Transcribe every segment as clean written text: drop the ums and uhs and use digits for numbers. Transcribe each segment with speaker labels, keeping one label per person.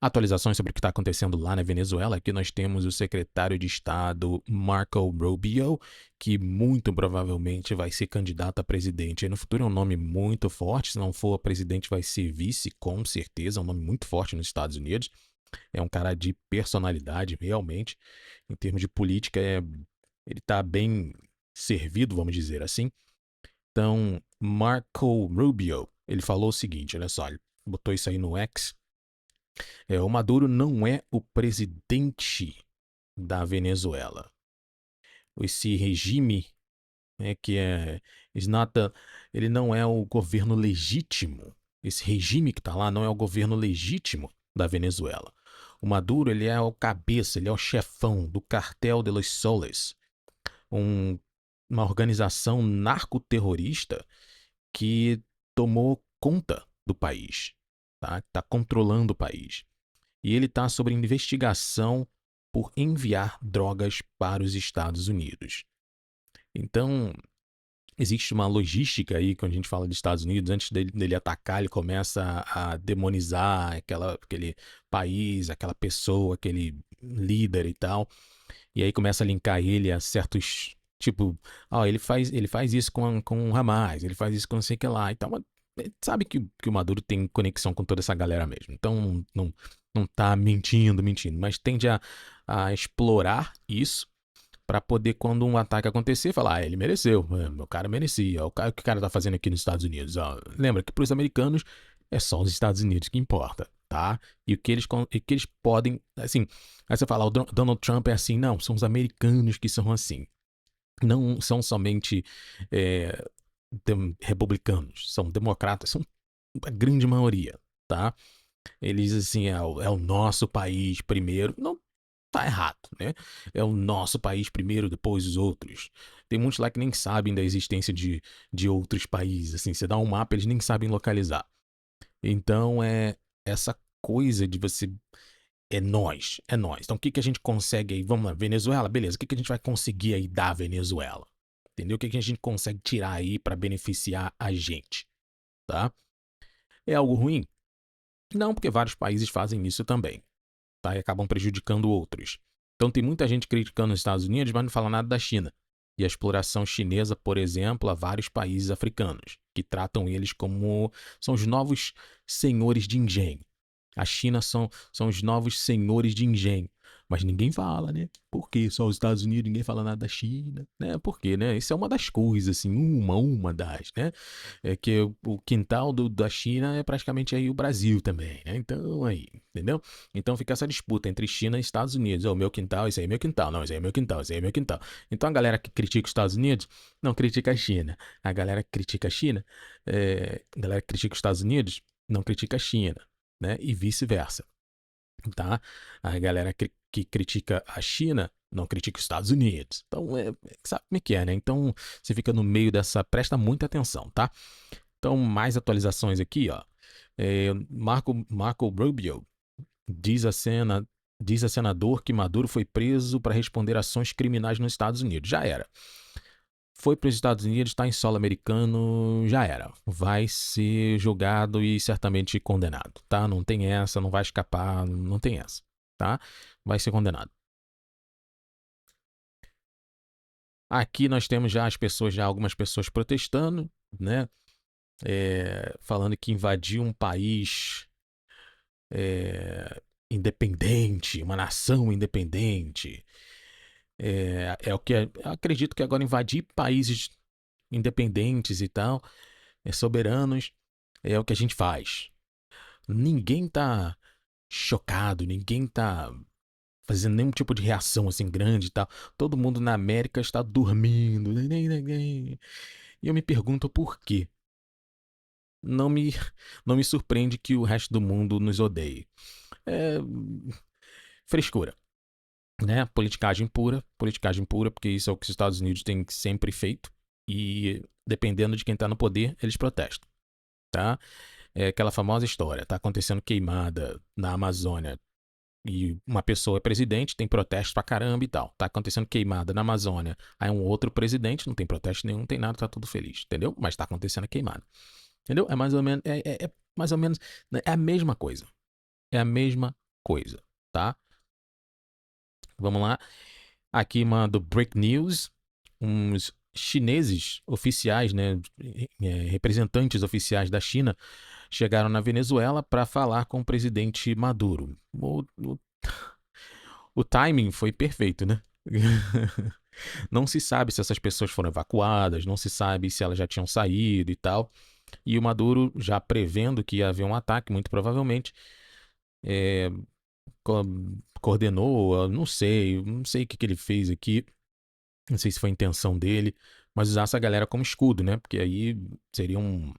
Speaker 1: Atualizações sobre o que está acontecendo lá na Venezuela. Aqui nós temos o secretário de Estado Marco Rubio, que muito provavelmente vai ser candidato a presidente. Aí no futuro é um nome muito forte, se não for presidente vai ser vice, com certeza, é um nome muito forte nos Estados Unidos. É um cara de personalidade, realmente. Em termos de política, ele está bem servido, vamos dizer assim. Então, Marco Rubio, ele falou o seguinte, olha só, ele botou isso aí no X. O Maduro não é o presidente da Venezuela. Esse regime, né, ele não é o governo legítimo. Esse regime que está lá não é o governo legítimo da Venezuela. O Maduro, ele é o cabeça, ele é o chefão do Cartel de los Soles, um, uma organização narcoterrorista que tomou conta do país, tá? Tá controlando o país. E ele está sob investigação por enviar drogas para os Estados Unidos. Então, existe uma logística aí, quando a gente fala dos Estados Unidos, antes dele atacar, ele começa a demonizar aquele país, aquela pessoa, aquele líder e tal. E aí começa a linkar ele a certos, tipo, ele faz isso com o Hamas, ele faz isso com não sei o que lá e tal. Mas sabe que o Maduro tem conexão com toda essa galera mesmo. Então não tá mentindo, mas tende a explorar isso para poder, quando um ataque acontecer, falar, ele mereceu, meu cara merecia, o que o cara tá fazendo aqui nos Estados Unidos. Ó, lembra que pros americanos é só os Estados Unidos que importa, tá? E o que eles podem, assim, aí você fala, o Donald Trump é assim, não, são os americanos que são assim. Não são somente é, republicanos, são democratas, são a grande maioria, tá? Eles, assim, é o nosso país primeiro. Não tá errado, né? É o nosso país primeiro, depois os outros. Tem muitos lá que nem sabem da existência de outros países. Assim, você dá um mapa, eles nem sabem localizar. Então, é essa coisa de você. É nós, é nós. Então, o que a gente consegue aí? Vamos lá, Venezuela, beleza. O que a gente vai conseguir aí da Venezuela? Entendeu? O que a gente consegue tirar aí para beneficiar a gente, tá? É algo ruim? Não, porque vários países fazem isso também, tá? E acabam prejudicando outros. Então tem muita gente criticando os Estados Unidos, mas não fala nada da China. E a exploração chinesa, por exemplo, a vários países africanos, que tratam eles como são os novos senhores de engenho. A China são os novos senhores de engenho. Mas ninguém fala, né? Por que só os Estados Unidos, ninguém fala nada da China? Né? Por quê, né? Isso é uma das coisas, assim, uma das, né? É que o quintal da China é praticamente aí o Brasil também, né? Então, aí, entendeu? Então fica essa disputa entre China e Estados Unidos. O meu quintal, esse aí é meu quintal. Não, esse aí é meu quintal, esse aí é meu quintal. Então a galera que critica os Estados Unidos não critica a China. A galera que critica a China, a galera que critica os Estados Unidos não critica a China, né? E vice-versa, tá? A galera que critica a China não critica os Estados Unidos. Então, sabe como é que é, né? Então, você fica no meio dessa, presta muita atenção, tá? Então, mais atualizações aqui, ó. Marco Rubio diz a senador que Maduro foi preso para responder ações criminais nos Estados Unidos. Já era. Foi para os Estados Unidos, está em solo americano, já era. Vai ser julgado e certamente condenado, tá? Não tem essa, não vai escapar, não tem essa, tá? Vai ser condenado. Aqui nós temos já algumas pessoas protestando, né? Falando que invadiu um país independente, uma nação independente. É o que acredito que agora invadir países independentes e tal, soberanos, é o que a gente faz. Ninguém tá chocado, ninguém tá fazendo nenhum tipo de reação assim grande e tal. Todo mundo na América está dormindo. E eu me pergunto por quê. Não me, não me surpreende que o resto do mundo nos odeie. É frescura, né? Politicagem pura, porque isso é o que os Estados Unidos têm sempre feito. E dependendo de quem tá no poder, eles protestam, tá? É aquela famosa história, tá acontecendo queimada na Amazônia e uma pessoa é presidente, tem protesto pra caramba e tal. Tá acontecendo queimada na Amazônia, aí um outro presidente, não tem protesto nenhum, não tem nada, tá tudo feliz, entendeu? Mas tá acontecendo a queimada, entendeu? É mais ou menos, é mais ou menos, é a mesma coisa. É a mesma coisa, tá? Vamos lá. Aqui do Break News, uns chineses oficiais, né, representantes oficiais da China, chegaram na Venezuela para falar com o presidente Maduro. O timing foi perfeito, né? Não se sabe se essas pessoas foram evacuadas, não se sabe se elas já tinham saído e tal. E o Maduro, já prevendo que ia haver um ataque, muito provavelmente, é, coordenou, não sei o que ele fez aqui, não sei se foi a intenção dele, mas usar essa galera como escudo, né? Porque aí seria um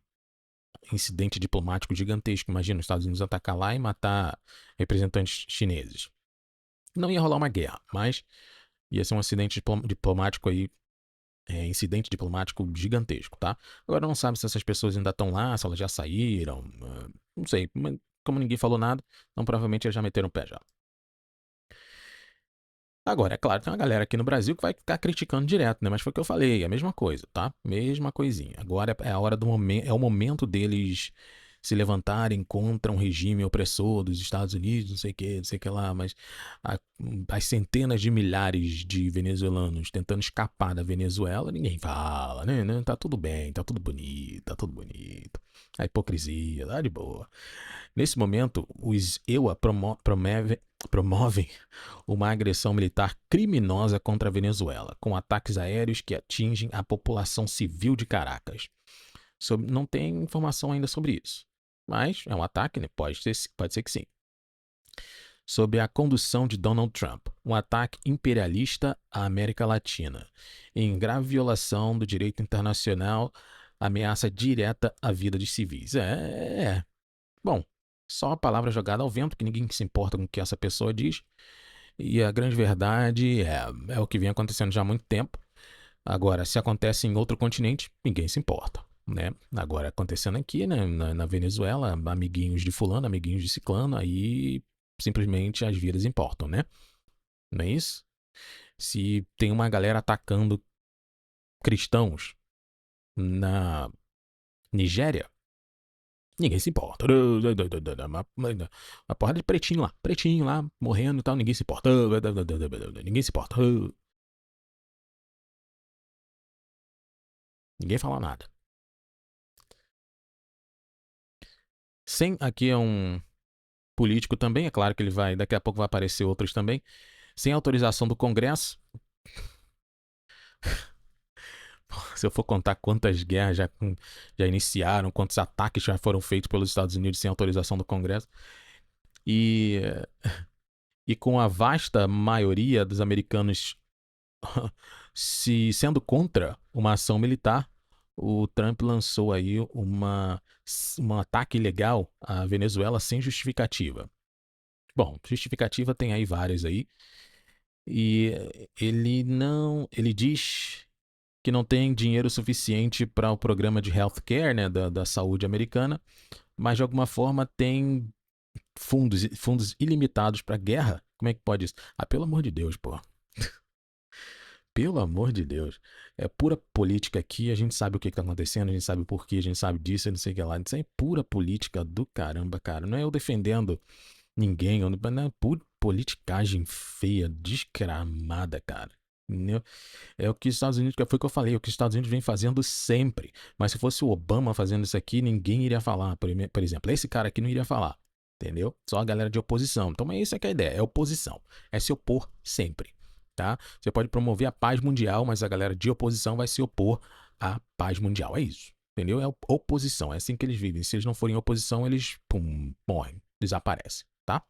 Speaker 1: incidente diplomático gigantesco. Imagina os Estados Unidos atacar lá e matar representantes chineses. Não ia rolar uma guerra, mas ia ser um acidente diplomático aí, incidente diplomático gigantesco, tá? Agora não sabe se essas pessoas ainda estão lá, se elas já saíram, não sei, mas como ninguém falou nada, então provavelmente eles já meteram o pé já. Agora, é claro, tem uma galera aqui no Brasil que vai ficar criticando direto, né? Mas foi o que eu falei, é a mesma coisa, tá? Mesma coisinha. Agora é a hora do momento, é o momento deles se levantarem contra um regime opressor dos Estados Unidos, não sei o que lá, mas as centenas de milhares de venezuelanos tentando escapar da Venezuela, ninguém fala, né? Tá tudo bem, tá tudo bonito, tá tudo bonito. A hipocrisia, tá de boa. Nesse momento, os EUA promovem uma agressão militar criminosa contra a Venezuela, com ataques aéreos que atingem a população civil de Caracas. Não tem informação ainda sobre isso, mas é um ataque, né? Pode ser que sim. Sob a condução de Donald Trump, um ataque imperialista à América Latina, em grave violação do direito internacional, ameaça direta à vida de civis. Bom, só uma palavra jogada ao vento, que ninguém se importa com o que essa pessoa diz. E a grande verdade é o que vem acontecendo já há muito tempo. Agora, se acontece em outro continente, ninguém se importa, né? Agora, acontecendo aqui, né, na Venezuela, amiguinhos de fulano, amiguinhos de ciclano, aí simplesmente as vidas importam, né? Não é isso? Se tem uma galera atacando cristãos na Nigéria, ninguém se importa. Uma porrada de pretinho lá, morrendo e tal, ninguém se importa. Ninguém se importa. Ninguém fala nada. Aqui é um político também, é claro que ele vai, daqui a pouco vai aparecer outros também, sem autorização do Congresso. Se eu for contar quantas guerras já iniciaram, quantos ataques já foram feitos pelos Estados Unidos sem autorização do Congresso, e, e com a vasta maioria dos americanos se sendo contra uma ação militar, o Trump lançou aí um ataque ilegal à Venezuela sem justificativa. Bom, justificativa tem aí várias aí. E ele diz que não tem dinheiro suficiente para o programa de healthcare, né, da saúde americana, mas de alguma forma tem fundos ilimitados para guerra. Como é que pode isso? Ah, pelo amor de Deus, pô. Pelo amor de Deus. É pura política aqui, a gente sabe o que tá acontecendo, a gente sabe o porquê, a gente sabe disso, não sei o que lá. Isso é pura política do caramba, cara. Não é eu defendendo ninguém, não é pura politicagem feia, descramada, cara. Entendeu? É o que os Estados Unidos, foi o que eu falei, é o que os Estados Unidos vem fazendo sempre. Mas se fosse o Obama fazendo isso aqui, ninguém iria falar. Por exemplo, esse cara aqui não iria falar. Entendeu? Só a galera de oposição. Então, é isso que é a ideia, é oposição. É se opor sempre. Tá? Você pode promover a paz mundial, mas a galera de oposição vai se opor à paz mundial. É isso. Entendeu? É oposição. É assim que eles vivem. Se eles não forem oposição, eles morrem, desaparecem. Tá?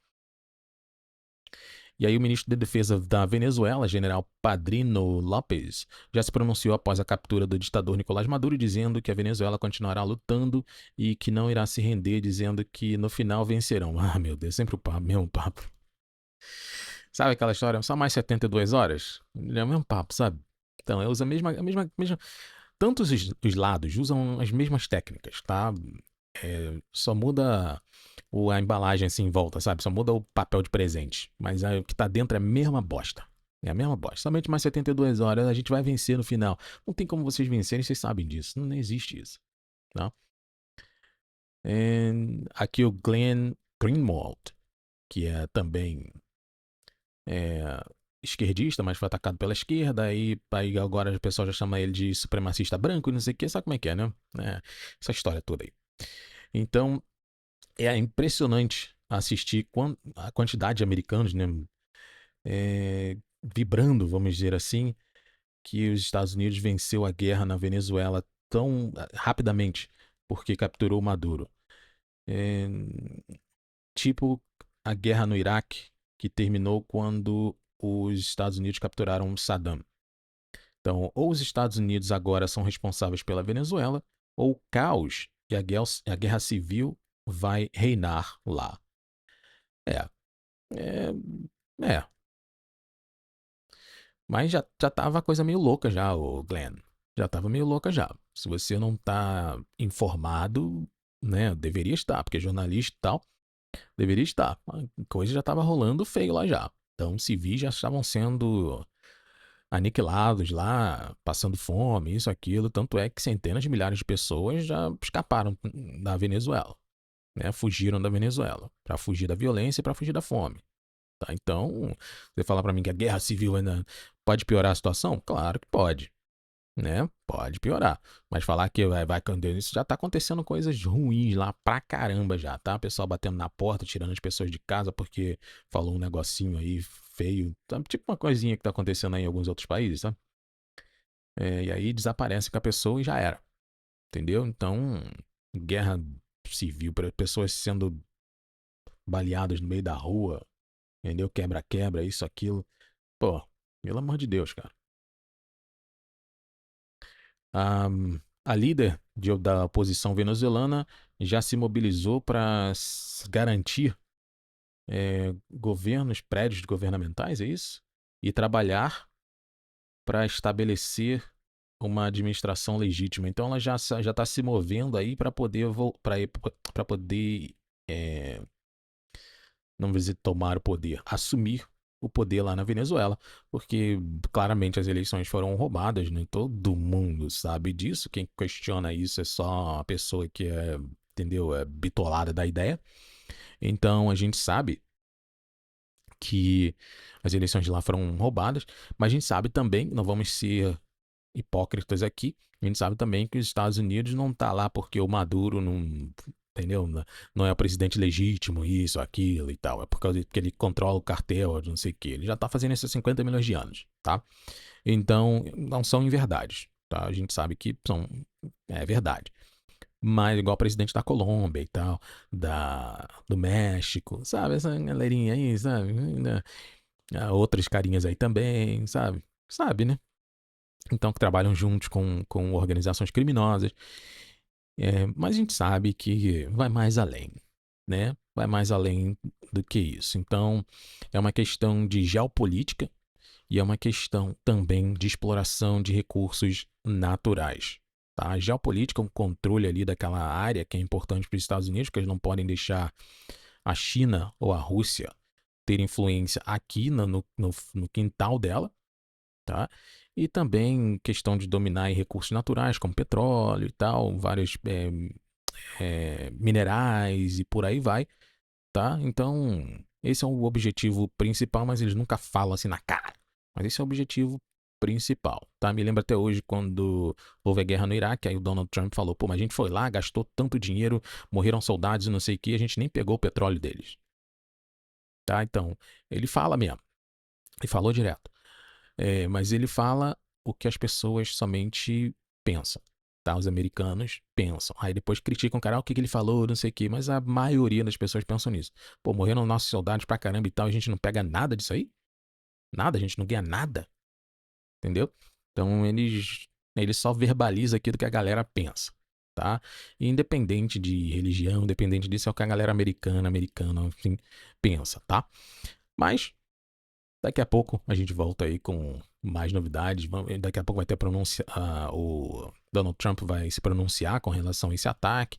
Speaker 1: E aí o ministro de Defesa da Venezuela, general Padrino López, já se pronunciou após a captura do ditador Nicolás Maduro, dizendo que a Venezuela continuará lutando e que não irá se render, dizendo que no final vencerão. Ah, meu Deus, sempre o mesmo papo. Sabe aquela história? Só mais 72 horas? É o mesmo papo, sabe? Então, usa a mesma. Tantos os lados usam as mesmas técnicas, tá? Só muda a embalagem assim em volta, sabe? Só muda o papel de presente. Mas o que tá dentro é a mesma bosta. É a mesma bosta. Somente mais 72 horas a gente vai vencer no final. Não tem como vocês vencerem, vocês sabem disso. Não existe isso. Tá? Aqui o Glenn Greenwald, que é também esquerdista, mas foi atacado pela esquerda, aí agora o pessoal já chama ele de supremacista branco e não sei o que, sabe como é que é, né? Essa história toda aí. Então, é impressionante assistir a quantidade de americanos, né, vibrando, vamos dizer assim, que os Estados Unidos venceu a guerra na Venezuela tão rapidamente, porque capturou Maduro. É, tipo a guerra no Iraque, que terminou quando os Estados Unidos capturaram Saddam. Então, ou os Estados Unidos agora são responsáveis pela Venezuela, ou o caos e a guerra civil vai reinar lá. É, é, é. Mas já tava a coisa meio louca já, o Glenn. Já tava meio louca já. Se você não tá informado, né, deveria estar, porque jornalista e tal, deveria estar. A coisa já tava rolando feio lá já. Então, civis já estavam sendo aniquilados lá, passando fome, isso, aquilo. Tanto é que centenas de milhares de pessoas já escaparam da Venezuela, né? Fugiram da Venezuela, para fugir da violência e para fugir da fome. Tá? Então, você falar para mim que a guerra civil ainda pode piorar a situação? Claro que pode, né? Pode piorar. Mas falar que vai isso já tá acontecendo coisas ruins lá pra caramba já, tá? O pessoal batendo na porta, tirando as pessoas de casa porque falou um negocinho aí feio, tá? Tipo uma coisinha que tá acontecendo aí em alguns outros países, tá? E aí desaparece com a pessoa e já era, entendeu? Então, guerra civil, pessoas sendo baleadas no meio da rua, entendeu? Quebra-quebra, isso, aquilo. Pô, pelo amor de Deus, cara. A, a líder da oposição venezuelana já se mobilizou para garantir governos, prédios governamentais, é isso? E trabalhar para estabelecer uma administração legítima. Então ela já está se movendo aí para poder para poder é, não vou dizer tomar o poder, assumir o poder lá na Venezuela, porque claramente as eleições foram roubadas, né? Todo mundo sabe disso. Quem questiona isso é só a pessoa que entendeu, é bitolada da ideia. Então a gente sabe que as eleições de lá foram roubadas, mas a gente sabe também, não vamos ser hipócritas aqui, a gente sabe também que os Estados Unidos não tá lá porque o Maduro não, entendeu? Não é o presidente legítimo, isso, aquilo e tal. É por causa que ele controla o cartel, não sei o que. Ele já tá fazendo isso há 50 milhões de anos, tá? Então, não são inverdades, tá? A gente sabe que é verdade. Mas igual o presidente da Colômbia e tal, do México, sabe? Essa galerinha aí, sabe? Outros carinhas aí também, sabe? Sabe, né? Então, que trabalham juntos com organizações criminosas. Mas a gente sabe que vai mais além, né? Vai mais além do que isso. Então, é uma questão de geopolítica e é uma questão também de exploração de recursos naturais. Tá? A geopolítica é um controle ali daquela área que é importante para os Estados Unidos, porque eles não podem deixar a China ou a Rússia ter influência aqui no quintal dela, tá? E também questão de dominar recursos naturais, como petróleo e tal, vários minerais e por aí vai, tá? Então, esse é o objetivo principal, mas eles nunca falam assim na cara. Mas esse é o objetivo principal, tá? Me lembro até hoje quando houve a guerra no Iraque, aí o Donald Trump falou, pô, mas a gente foi lá, gastou tanto dinheiro, morreram soldados e não sei o que, a gente nem pegou o petróleo deles, tá? Então, ele fala mesmo, ele falou direto. Mas ele fala o que as pessoas somente pensam, tá? Os americanos pensam. Aí depois criticam o cara, o que ele falou, não sei o quê, mas a maioria das pessoas pensam nisso. Pô, morreram nossos soldados pra caramba e tal, a gente não pega nada disso aí? Nada, a gente não ganha nada, entendeu? Então eles só verbalizam aquilo que a galera pensa, tá? E independente de religião, independente disso, é o que a galera americana, assim, pensa, tá? Mas daqui a pouco a gente volta aí com mais novidades. Daqui a pouco vai ter o Donald Trump vai se pronunciar com relação a esse ataque.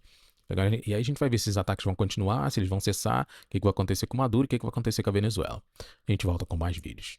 Speaker 1: E aí a gente vai ver se esses ataques vão continuar, se eles vão cessar, o que vai acontecer com o Maduro e o que vai acontecer com a Venezuela. A gente volta com mais vídeos.